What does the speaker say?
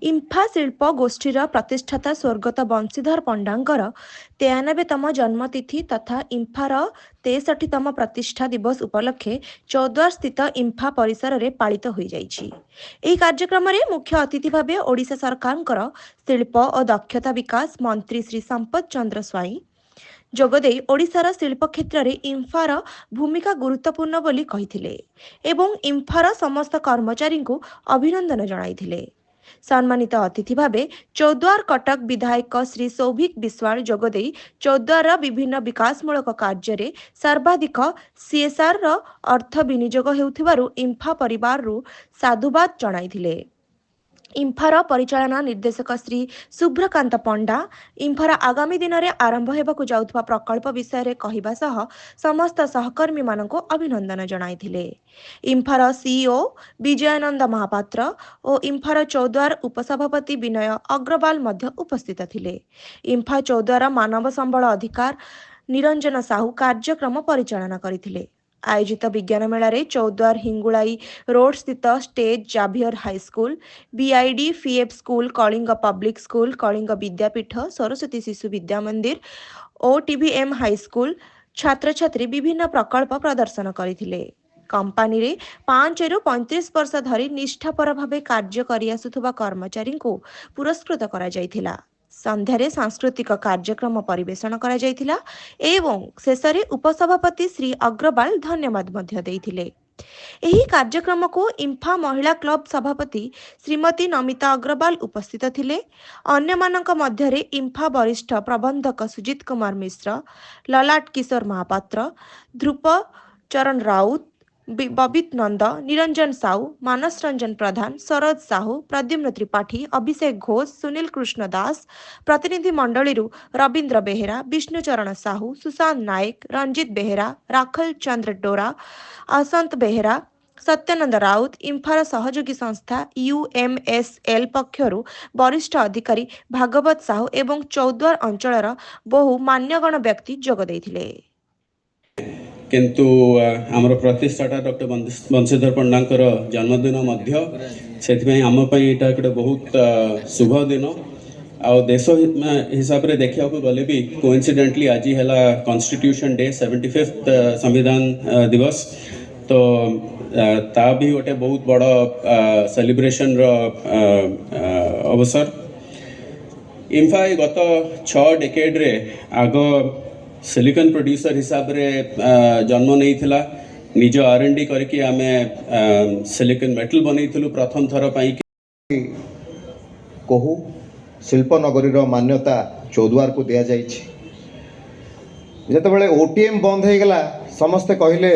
इम्फा शिल्प गोष्ठीर प्रतिष्ठाता स्वर्गत बंशीधर पंडांकर 93तम जन्मतिथि तथा इम्फार 63तम प्रतिष्ठा दिवस उपलक्षे चौद्वार स्थित इम्फा परिसर में पालित हो जाइछि। एही कार्यक्रम में मुख्य अतिथि भाव ओडिशा सरकार शिल्प और दक्षता विकास मंत्री श्री संपत चंद्र स्वाई जोगदे ओडिशार शिल्प क्षेत्र में इम्फार भूमिका गुरुत्वपूर्ण बोली कहिथिले एवं इम्फार समस्त कर्मचारी को अभिनंदन जणाइथिले। सम्मानित अतिथि भावे चौद्वार कटक विधायक श्री सौभिक विश्वाल जोगदे चौद्वार विभिन्न विकासमूलक कार्य सर्वाधिक सीएसआर अर्थ विनियोग हेउथिबारु इम्फा परिवार साधुवाद जणाइथिले। इम्फार परिचालना निर्देशक श्री शुभ्रकांत पंडा इम्फार आगामी दिन में आरंभ होगाकू जाउथबा प्रकल्प विषय कहवा सह समस्त सहकर्मी मानक अभिनंदन जणाइथिले। इम्फार सीईओ विजयानंद महापात्र और इम्फार चौद्वार उपसभापति विनय अग्रवाल मध्य उपस्थित थिले। इम्फा चौद्वार मानव संबल अधिकार निरंजन साहू कार्यक्रम परिचालना करथिले। आयोजित विज्ञान मेला रे चौद्वार हिंगुलाई रोड स्थित स्टेज जाभियर हाईस्कूल बीआईडी फीएफ school Kalinga public school Kalinga Vidyapeeth Saraswati Shishu Vidya मंदिर ओटीवीएम हाईस्कूल छात्र छात्री विभिन्न प्रकल्प प्रदर्शन करथिले। कंपानी रे 5 रु 35 वर्ष धरी निष्ठापर भावे कार्य करि आसुथबा कर्मचारी को पुरस्कृत करा जायथिला। संध्यारे सांस्कृतिक कार्यक्रम परिवेषण करा जायथिला एवं शेषरे उपसभापति श्री अग्रवाल धन्यवाद मध्य देइथिले। एही कार्यक्रम को इम्फा महिला क्लब सभापति श्रीमती नमिता अग्रवाल उपस्थित थिले। अन्य मानक मध्य रे इम्फा वरिष्ठ प्रबंधक सुजित कुमार मिश्र, ललाट किशोर महापात्र, ध्रुप चरण राउत, बबित नंद, निरंजन साहू, मानस रंजन प्रधान, सरोज साहू, प्रद्युम्न त्रिपाठी, अभिषेक घोष, सुनील कृष्ण दास, प्रतिनिधि मंडली रवींद्र बेहेरा, विष्णुचरण साहू, सुशांत नायक, रंजित बेहेरा, राखल चंद्र डोरा, असंत बेहेरा, सत्यानंद राउत, इम्फार सहयोगी संस्था यूएमएसएल पक्षरु वरिष्ठ अधिकारी भागवत साहू एवं चौद्वार अंचलर बहु मान्यगण व्यक्ति जोग देइथिले। किंतु आमर प्रतिष्ठाता डॉक्टर बंशीधर पंडांकर जन्मदिन मध्य से आम गोटे बहुत शुभ दिन आ देश हिसाब से देखा गले भी कोइंसिडेंटली आज है कॉन्स्टिट्यूशन डे 75th संविधान दिवस तो ता भी गोटे बहुत बड़ सेलिब्रेशन अवसर। इम्फा गत 6 डेकेड रे आग सिलिकन प्रोड्यूसर हिसाब रे जन्म नहीं थिला। निज R&D करके आमे सिलिकन मेटल बनैथिलु प्रथम थर पाई कहू शिल्प नगरी मान्यता चौद्वार को दिया जाइछि। जेतेबेले ओटीएम बंद हो गला समस्ते कहले